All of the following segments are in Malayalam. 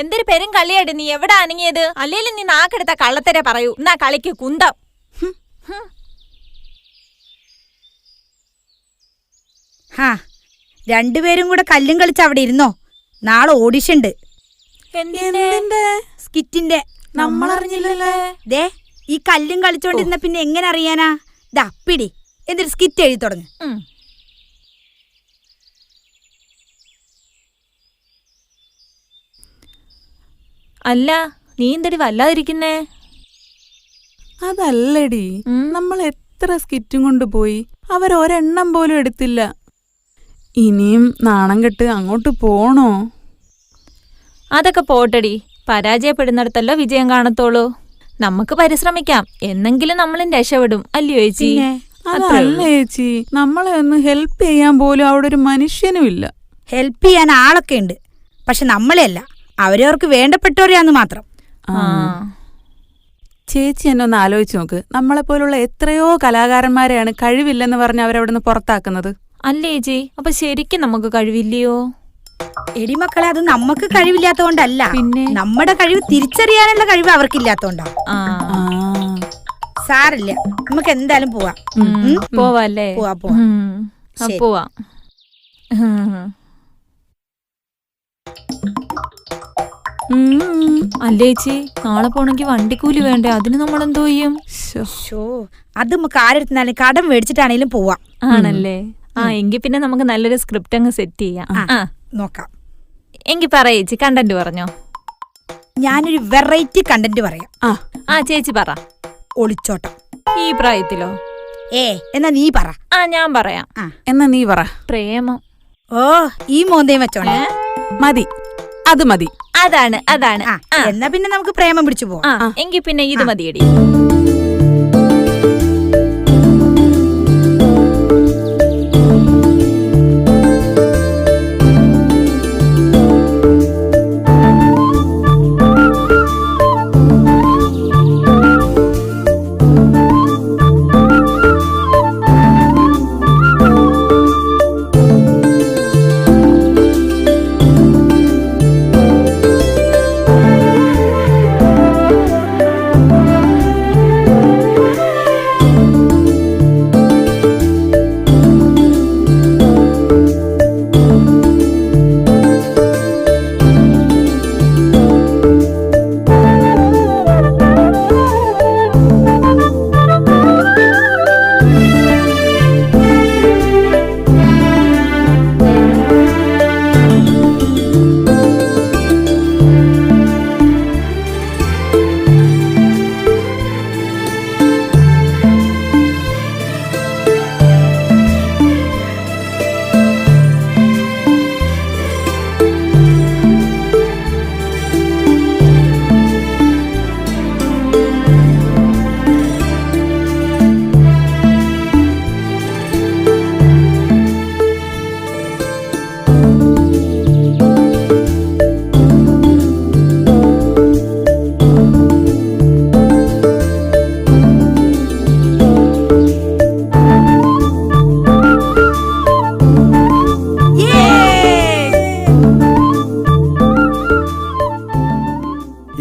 എന്തൊരു പെരും കളിയാട് നീ എവിടെ അനങ്ങിയത്? അല്ലേലും നീ നാക്കെടുത്ത കള്ളത്തരെ പറയൂ. എന്നാ കളിക്ക് കുന്തം. രണ്ടുപേരും കൂടെ കല്ലും കളിച്ച് അവിടെ ഇരുന്നോ. നാളെ ഓഡിഷൻ ഉണ്ട്. സ്കിറ്റിന്റെ. നമ്മളറിഞ്ഞില്ലല്ലേ. ദേ ഈ കല്ലും കളിച്ചോണ്ടിരുന്ന പിന്നെ എങ്ങനെ അറിയാനാ? ദാ പിടി, എന്തൊരു സ്കിറ്റ് എഴുതി തുടങ്ങ്. അല്ല നീ എന്തടി വല്ലാതിരിക്കുന്നേ? അതല്ലടി, നമ്മൾ എത്ര സ്കിറ്റും കൊണ്ടുപോയി, അവരൊരെണ്ണം പോലും എടുത്തില്ല. ഇനിയും നാണം കെട്ട് അങ്ങോട്ട് പോണോ? അതൊക്കെ പോട്ടടി, പരാജയപ്പെടുന്നിടത്തല്ലോ വിജയം കാണത്തോളൂ. നമുക്ക് പരിശ്രമിക്കാം, എന്നെങ്കിലും നമ്മളും രക്ഷപ്പെടും. അല്ലയോ ചേച്ചി? അതല്ല ചേച്ചി, നമ്മളെ ഒന്ന് ഹെൽപ്പ് ചെയ്യാൻ പോലും അവിടെ ഒരു മനുഷ്യനും ഇല്ല. ഹെൽപ്പ് ചെയ്യാൻ ആളൊക്കെ ഉണ്ട്, പക്ഷെ നമ്മളെയല്ല, അവരവർക്ക് വേണ്ടപ്പെട്ടവരെയാന്ന് മാത്രം. ചേച്ചി എന്നെ ഒന്ന് ആലോചിച്ച് നോക്ക്. നമ്മളെപ്പോലുള്ള എത്രയോ കലാകാരന്മാരെയാണ് കഴിവില്ലെന്ന് പറഞ്ഞ് അവരവിടെ നിന്ന് പുറത്താക്കുന്നത്. അല്ലേ ചേച്ചി? അപ്പൊ ശരിക്കും നമുക്ക് കഴിവില്ലയോ? എടിമക്കളെ, അത് നമുക്ക് കഴിവില്ലാത്തോണ്ടല്ല, പിന്നെ നമ്മുടെ കഴിവ് തിരിച്ചറിയാനുള്ള കഴിവ് അവർക്കില്ലാത്തോണ്ടാ. സാരില്ല, നമുക്ക് എന്തായാലും പോവാം. പോവാല്ലേ? പോവാ. അല്ലേച്ചി, നാളെ പോണെങ്കി വണ്ടിക്കൂലി വേണ്ടേ? അതിന് നമ്മൾ എന്തോ ചെയ്യും? അത് നമുക്ക് ആരെടുത്താലും കടം മേടിച്ചിട്ടാണേലും പോവാം. ആണല്ലേ? എങ്കി പിന്നെ നമുക്ക് നല്ലൊരു സ്ക്രിപ്റ്റ് അങ്ങ് സെറ്റ് ചെയ്യാം. നോക്കാം. എങ്കി പറയേച്ചി, കണ്ടന്റ് പറഞ്ഞോ. ഞാനൊരു വെറൈറ്റി കണ്ടന്റ് പറയാം. ചേച്ചി പറ. ഒളിച്ചോട്ടം. ഈ പ്രായത്തിലോ? എന്നാ നീ പറ. ഞാൻ പറയാം. എന്നാ നീ പറ. പ്രേമം. ഈ മോന്തയും വെച്ചോണ്ടേ മതി, അത് മതി. അതാണ്. എന്നാ പിന്നെ നമുക്ക് പ്രേമം പിടിച്ചു പോവാം. എങ്കി പിന്നെ ഇത് മതിയടി.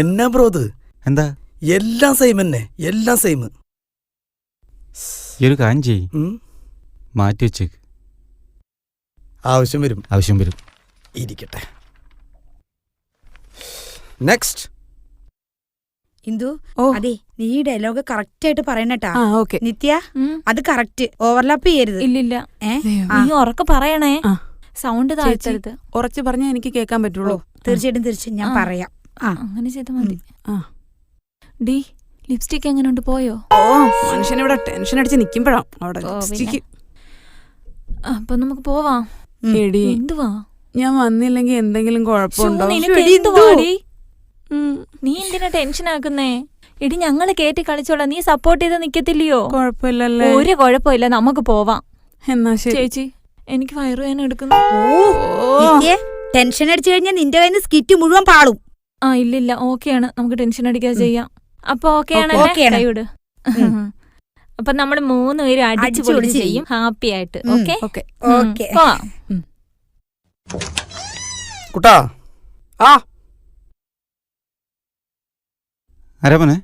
എന്നാ ബ്രോത്? എന്താ? എല്ലാം സെയിം തന്നെ, എല്ലാം സെയിം. ഒരു കാര്യം ചെയ്, മാറ്റി വെച്ചേക്ക്. ആവശ്യം വരും. ഇരിക്കട്ടെ. നെക്സ്റ്റ്. ഇന്ദു, അതെ, നീ ഡയലോഗ് കറക്റ്റ് ആയിട്ട് പറയണട്ടാ. നിത്യ, അത് കറക്റ്റ്, ഓവർലാപ്പ് ചെയ്യരുത്. ഇല്ലില്ല. നീ ഉറക്കെ പറയണേ, സൗണ്ട് താഴ്ത്തരുത്. ഉറച്ചു പറഞ്ഞാൽ എനിക്ക് കേൾക്കാൻ പറ്റുള്ളൂ. തീർച്ചയായിട്ടും ഞാൻ പറയാം. അങ്ങനെ ചെയ്താൽ മതി. ഡി, ലിപ്സ്റ്റിക് എങ്ങനെയുണ്ട്? പോയോ? മനുഷ്യനിവിടെ ടെൻഷൻ അടിച്ച് നിക്കുമ്പോഴാ അവിടെ ലിപ്സ്റ്റിക്. അപ്പൊ നമുക്ക് പോവാം. എന്തുവാ? ഞാൻ വന്നില്ലെങ്കിൽ എന്തെങ്കിലും കുഴപ്പമുണ്ടോ? നീ എന്തിനാ ടെൻഷൻ ആക്കുന്നേ? എടി, ഞങ്ങള് കേട്ടി കളിച്ചോളാം, നീ സപ്പോർട്ട് ചെയ്ത് നിക്കത്തില്ലയോ? കുഴപ്പമില്ലല്ലേ? ഒരു കുഴപ്പമില്ല, നമുക്ക് പോവാം. എന്നാ ശരി. ചേച്ചി, എനിക്ക് വയറുവേദന എടുക്കുന്നു. ടെൻഷൻ അടിച്ചു കഴിഞ്ഞാൽ നിന്റെ കയ്യിൽ നിന്ന് സ്കിറ്റ് മുഴുവൻ പാളും. ഇല്ലില്ല, ഓക്കെയാണ്, നമുക്ക് ടെൻഷൻ അടിക്കാതെ ചെയ്യാം. അപ്പൊ ഓക്കെയാണല്ലേ? കൈവിട്. അപ്പൊ നമ്മള് 3 പേര് അടിച്ചു പൊളിച്ച് ചെയ്യും, ഹാപ്പി ആയിട്ട്. കുട്ടാ, ആരാ മോനെ?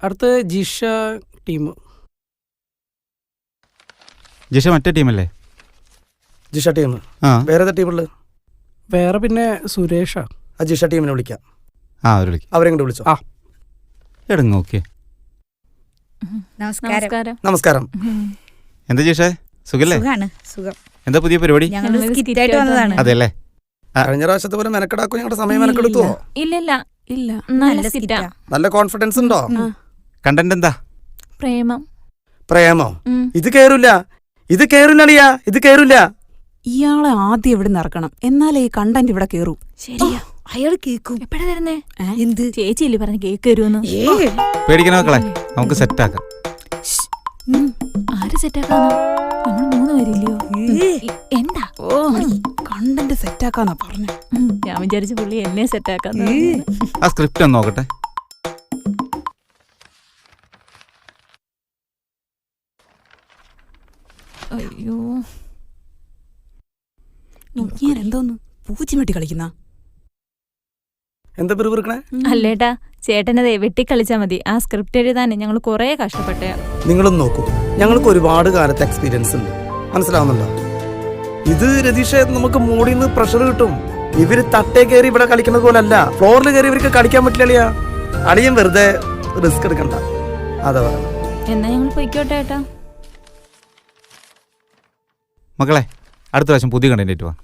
അടുത്ത ജിഷ ടീം. ജിഷ മറ്റേ ടീമല്ലേ? ജിഷ ടീം. ആ വേറെ ഏതാ ടീമുള്ളത്? വേറെ പിന്നെ സുരേഷാ. ആ ജിഷ ടീമിനെ വിളിക്കാം. അവർ വിളിക്കും. അവരെ കൊണ്ട് വിളിച്ചോ. എടുങ്ങ. ഓക്കെ. നമസ്കാരം. നമസ്കാരം. എന്താ ജിഷേ, സുഖല്ലേ? സുഖാണ്. സുഖം. എന്താ പുതിയ പരിപാടി? ഞങ്ങൾ സ്കിറ്റായിട്ട് വന്നതാണ്. അതെല്ലേ? കഴിഞ്ഞ പ്രാവശ്യത്തെ പോലെ മെനക്കെടാക്കോ? ഞങ്ങളുടെ സമയം മെനക്കെടുത്തുവോ? ഇല്ല ഇല്ല. നല്ല സ്കിറ്റാ. നല്ല കോൺഫിഡൻസ് ഉണ്ടോ? കണ്ടന്റ് എന്താ? പ്രേമം. പ്രേമോ? ഇത് കേറില്ല, ഇത് കേറില്ലളിയാ, ഇത് കേറില്ല. ഇയാളെ ആദ്യം ഇവിടെ ഇറക്കണം, എന്നാലേ ഈ കണ്ടന്റ് ഇവിടെ കേറൂ. ശരിയാ. അയാൾ കേക്കും. എപ്പോഴാ തരുന്നേ? എന്ത്? ചേച്ചിയില്ലേ പറഞ്ഞ കേക്ക് തരുമെന്ന്. പേടിക്കണ മക്കളെ, നമുക്ക് സെറ്റാക്കാം. ആര് സെറ്റാക്കാന്നോ? നമ്മൾ 3 പേരില്ലയോ? എന്താ? കണ്ടന്റ് സെറ്റാക്കാന്നാ പറഞ്ഞ. ഞാൻ വിചാരിച്ച പുള്ളി എന്നെ സെറ്റാക്കാന്ന്. ആ സ്ക്രിപ്റ്റ് ഒന്ന് നോക്കട്ടെ. അയ്യോ, എന്തോന്നു പൂച്ചി വെട്ടി കളിക്കുന്ന? എന്താ പെറുപിറുക്കണേ? അല്ലേട്ടാ, ചേട്ടനതേ വെട്ടിക്കളിച്ചാ മതി. ആ സ്ക്രിപ്റ്റ് എഴുതാൻ ഞങ്ങൾ കൊറേ കഷ്ടപ്പെട്ട. നിങ്ങളൊന്ന് നോക്കൂ, ഞങ്ങൾക്ക് ഒരുപാട് കാലത്തെ എക്സ്പീരിയൻസ് ഉണ്ട്, മനസ്സിലാവുന്നുണ്ടോ? ഇത് രതീഷെ നമുക്ക് മോഡിൽ നിന്ന് പ്രഷർ കിട്ടും. ഇവര് തട്ടേ കയറി ഇവിടെ കളിക്കുന്നത് പോലെ അല്ല. ഫ്ലോറിൽ കയറി ഇവർക്ക് കളിക്കാൻ പറ്റില്ല. അളിയൻ വെറുതെ റിസ്ക് എടുക്കണ്ട. അതാ പറ. എന്നാ ഞങ്ങൾ പൊയ്ക്കോട്ടെ ഏട്ടാ. മക്കളെ, അടുത്ത പ്രാവശ്യം പുതിയ കണ്ടന്റ് വാ.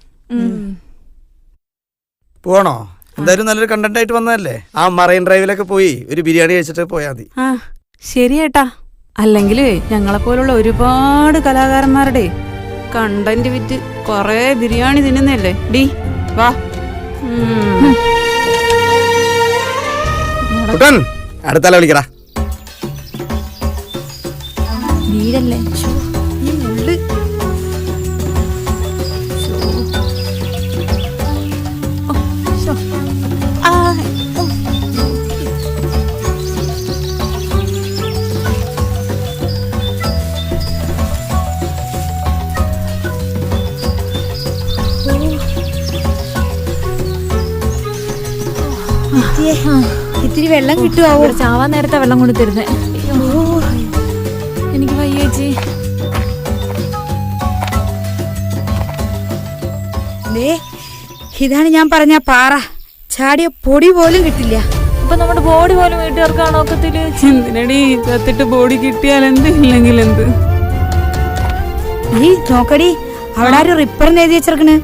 പോണോ? എന്തായാലും നല്ലൊരു കണ്ടന്റ് ആയിട്ട് വന്നതല്ലേ. ആ മറൈൻ ഡ്രൈവിലൊക്കെ പോയി ഒരു ബിരിയാണി കഴിച്ചിട്ട് പോയാൽ മതി. ആ ശരിയേട്ടാ. അല്ലെങ്കിൽ ഞങ്ങളെ പോലുള്ള ഒരുപാട് കലാകാരന്മാരുടെ കണ്ടന്റ് വിറ്റ് കൊറേ ബിരിയാണി തിന്നുന്നല്ലേ. ഡി വാ. അടുത്തല വിളിക്കടാ. വീടല്ലേ? ഈ മുള്ള്. ഇത്തിരി വെള്ളം കിട്ടുവോ? ചാവാൻ നേരത്തെ വെള്ളം കൊണ്ട് തരുന്നേ. എനിക്ക് വയ്യേച്ചി. ഇതാണ് ഞാൻ പറഞ്ഞ പാറ. ചാടിയ പൊടി പോലും കിട്ടില്ല. ഇപ്പൊ നമ്മുടെ ബോഡി പോലും വീട്ടുകാർക്കാണോ ഒക്കത്തില്? എന്തിനടി ചത്തിട്ട് ബോഡി കിട്ടിയാൽ എന്ത്, ഇല്ലെങ്കിൽ എന്ത്? ഈ നോക്കടി, അവിടെ ഒരു റിപ്പർ എഴുതി വെച്ചിരിക്കണ്.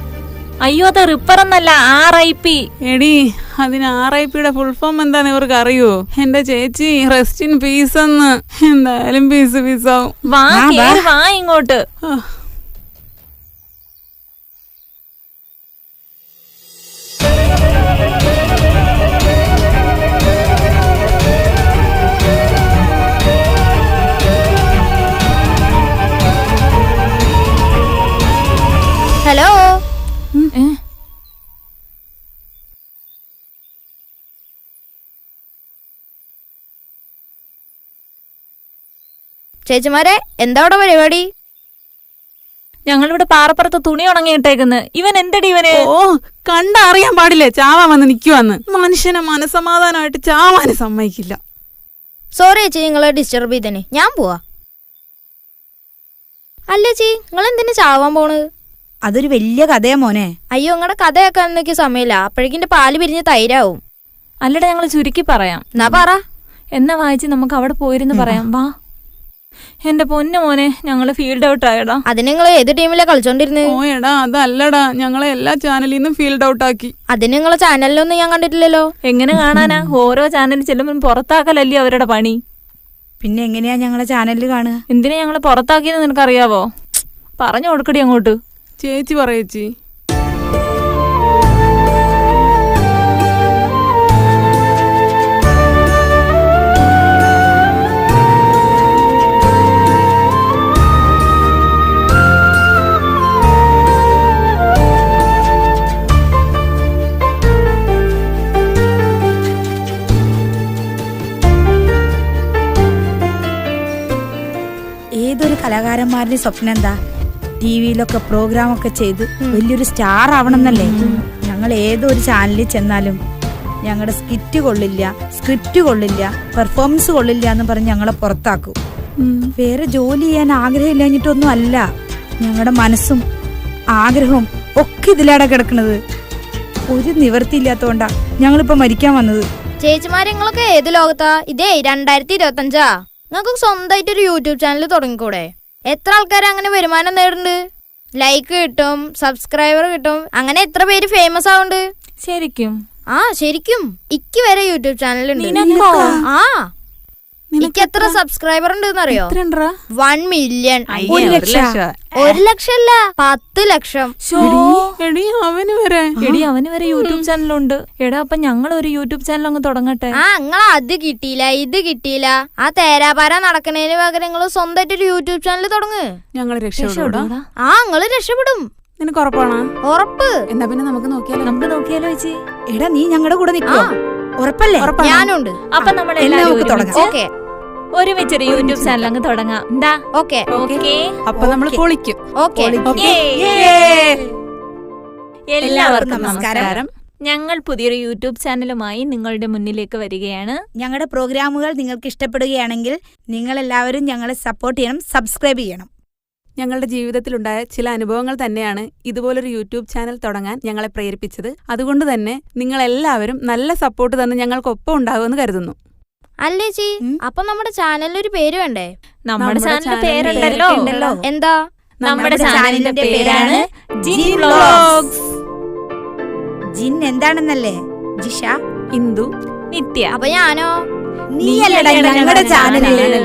അയ്യോ, അത് റിപ്പർ എന്നല്ല, RIP. എടി, അതിന് RIPയുടെ ഫുൾ ഫോം എന്താന്ന് ഇവർക്ക് അറിയോ? എന്റെ ചേച്ചി റെസ്റ്റ് ഇൻ പീസ് എന്ന്. എന്തായാലും പീസാവും. വാ ഇങ്ങോട്ട്. ഹലോ. ചേച്ചിമാരെ, എന്താ അവിടെ പരിപാടി? ഞങ്ങളിവിടെ പാറപ്പുറത്ത് തുണി ഉണങ്ങിയിട്ടേക്കുന്നു. ഇവൻ എന്തടി ഇവന്? ഓ, കണ്ടറിയാൻ പാടില്ലേ ചാവാൻ വന്ന് നിക്കുവന്ന്. മനുഷ്യനെ മനസമാധാനമായിട്ട് ചാവാന് സമ്മതിക്കില്ല. സോറി ചേച്ചി, നിങ്ങളെ ഡിസ്റ്റർബ് ചെയ്തേനെ. ഞാൻ പോവാ. അല്ല ചേച്ചി, നിങ്ങൾ എന്തിനാ ചാവാൻ പോണത്? അതൊരു വലിയ കഥയാ മോനെ. അയ്യോ, നിങ്ങളുടെ കഥ കേൾക്കാൻ എനിക്ക് സമയമില്ല. അപ്പോഴേക്കിന്റെ പാല് പിരിഞ്ഞ് തൈരാവും. അല്ലടാ, ഞങ്ങൾ ചുരുക്കി പറയാം. എന്നാ പറ. എന്നാ വായിച്ച് നമുക്ക് അവിടെ പോയിരുന്ന് പറയാം. വാ. എന്റെ പൊന്നു മോനെ, ഞങ്ങള് ഫീൽഡ് ഔട്ട് ആയടാ. അതിന് നിങ്ങൾ ഏത് ടീമിലാ കളിച്ചോണ്ടിരുന്നത്? ഓ എടാ, അതല്ലടാ, ഞങ്ങളെ എല്ലാ ചാനലിൽ നിന്നും ഫീൽഡ് ഔട്ട് ആക്കി. അതിന് നിങ്ങളെ ചാനലിലൊന്നും ഞാൻ കണ്ടിട്ടില്ലല്ലോ. എങ്ങനെ കാണാനാ? ഓരോ ചാനലിൽ ചെല്ലുമ്പോൾ പുറത്താക്കലല്ലേ അവരുടെ പണി. പിന്നെ എങ്ങനെയാ ഞങ്ങളെ ചാനലിൽ കാണുക? എന്തിനാ ഞങ്ങളെ പുറത്താക്കിയെന്ന് നിനക്കറിയാവോ? പറഞ്ഞു കൊടുക്കടി അങ്ങോട്ട്. ചേച്ചി പറയേച്ചി. ഏതൊരു കലാകാരന്മാരുടെ സ്വപ്നം എന്താ? ടിവിയിലൊക്കെ പ്രോഗ്രാമൊക്കെ ചെയ്ത് വലിയൊരു സ്റ്റാർ ആവണം എന്നല്ലേ? ഞങ്ങൾ ഏതൊരു ചാനലിൽ ചെന്നാലും ഞങ്ങളുടെ സ്കിറ്റ് കൊള്ളില്ല, സ്ക്രിപ്റ്റ് കൊള്ളില്ല, പെർഫോമൻസ് കൊള്ളില്ല എന്ന് പറഞ്ഞ് ഞങ്ങളെ പുറത്താക്കും. വേറെ ജോലി ചെയ്യാൻ ആഗ്രഹമില്ലാഞ്ഞിട്ടൊന്നും അല്ല, ഞങ്ങളുടെ മനസ്സും ആഗ്രഹവും ഒക്കെ ഇതിലാടെ കിടക്കണത്. ഒരു നിവർത്തിയില്ലാത്തോണ്ടാ ഞങ്ങളിപ്പോ മരിക്കാൻ വന്നത്. ചേച്ചിമാരെ നിങ്ങളൊക്കെ ഏത് ലോകത്താ? ഇതേ 2025 നിങ്ങൾക്ക് സ്വന്തമായിട്ടൊരു യൂട്യൂബ് ചാനൽ തുടങ്ങിക്കൂടെ? എത്ര ആൾക്കാർ അങ്ങനെ വരുമാനം നേടുന്നുണ്ട്? ലൈക്ക് കിട്ടും, സബ്സ്ക്രൈബർ കിട്ടും, അങ്ങനെ എത്ര പേര് ഫേമസ് ആവുന്നുണ്ട്. ശരിക്കും? ആ ശരിക്കും. ഇക്ക് വരെ യൂട്യൂബ് ചാനൽ ഉണ്ട്. ആ എനിക്ക് എത്ര സബ്സ്ക്രൈബർ ഉണ്ട് അറിയോ? 1 മില്യൺ. 1 ലക്ഷം. 1 ലക്ഷമല്ല, 10 ലക്ഷം. അവന് വരെ അവന് വരെ യൂട്യൂബ് ചാനലുണ്ട്. എടാ അപ്പൊ ഞങ്ങൾ ഒരു യൂട്യൂബ് ചാനൽ അങ്ങ് തുടങ്ങട്ടെ. ആ നിങ്ങൾ അത് കിട്ടിയില്ല, ഇത് കിട്ടിയില്ല, ആ തേരാപാര നടക്കണേന് പകരം നിങ്ങൾ സ്വന്തമായിട്ടൊരു യൂട്യൂബ് ചാനൽ തുടങ്ങ്. ഞങ്ങൾ രക്ഷപ്പെടാം. ആ നിങ്ങള് രക്ഷപ്പെടും. നിനക്ക് ഉറപ്പാണോ? ഉറപ്പ്. എന്നാ പിന്നെ നമുക്ക് നോക്കിയാലോ ചേച്ചി? എടാ നീ ഞങ്ങളുടെ കൂടെ നിൽക്കോ? ഉറപ്പല്ലേ? ഞാനുണ്ട്. അപ്പൊ നമ്മൾ ഓക്കെ, ഒരുമിച്ചൊരു യൂട്യൂബ് ചാനൽ അങ്ങ് തുടങ്ങാം. ഓക്കെ. അപ്പൊ നമ്മൾ പൊളിക്കും. ഓക്കെ. എല്ലാവർക്കും നമസ്കാരം. ഞങ്ങൾ പുതിയൊരു യൂട്യൂബ് ചാനലുമായി നിങ്ങളുടെ മുന്നിലേക്ക് വരികയാണ്. ഞങ്ങളുടെ പ്രോഗ്രാമുകൾ നിങ്ങൾക്ക് ഇഷ്ടപ്പെടുകയാണെങ്കിൽ നിങ്ങൾ എല്ലാവരും ഞങ്ങളെ സപ്പോർട്ട് ചെയ്യണം, സബ്സ്ക്രൈബ് ചെയ്യണം. ഞങ്ങളുടെ ജീവിതത്തിലുണ്ടായ ചില അനുഭവങ്ങൾ തന്നെയാണ് ഇതുപോലൊരു യൂട്യൂബ് ചാനൽ തുടങ്ങാൻ ഞങ്ങളെ പ്രേരിപ്പിച്ചത്. അതുകൊണ്ട് തന്നെ നിങ്ങളെല്ലാവരും നല്ല സപ്പോർട്ട് തന്ന് ഞങ്ങൾക്കൊപ്പം ഉണ്ടാകുമെന്ന് കരുതുന്നു. അല്ലേ ചി? അപ്പൊ നമ്മുടെ ചാനലിനൊരു പേര് വേണ്ടേ? നമ്മുടെ ചാനലിന്റെ പേരുണ്ടല്ലോ. എന്താ? നമ്മുടെ ചാനലിന്റെ പേരാണ് ജിൻ വ്ലോഗ്സ്. ജിൻ എന്താണെന്നല്ലേ? ജിഷ, ഇന്ദു, നിത്യ. അപ്പൊ ഞാനോ? നീയല്ലടാ ഞങ്ങളുടെ ചാനലിൽ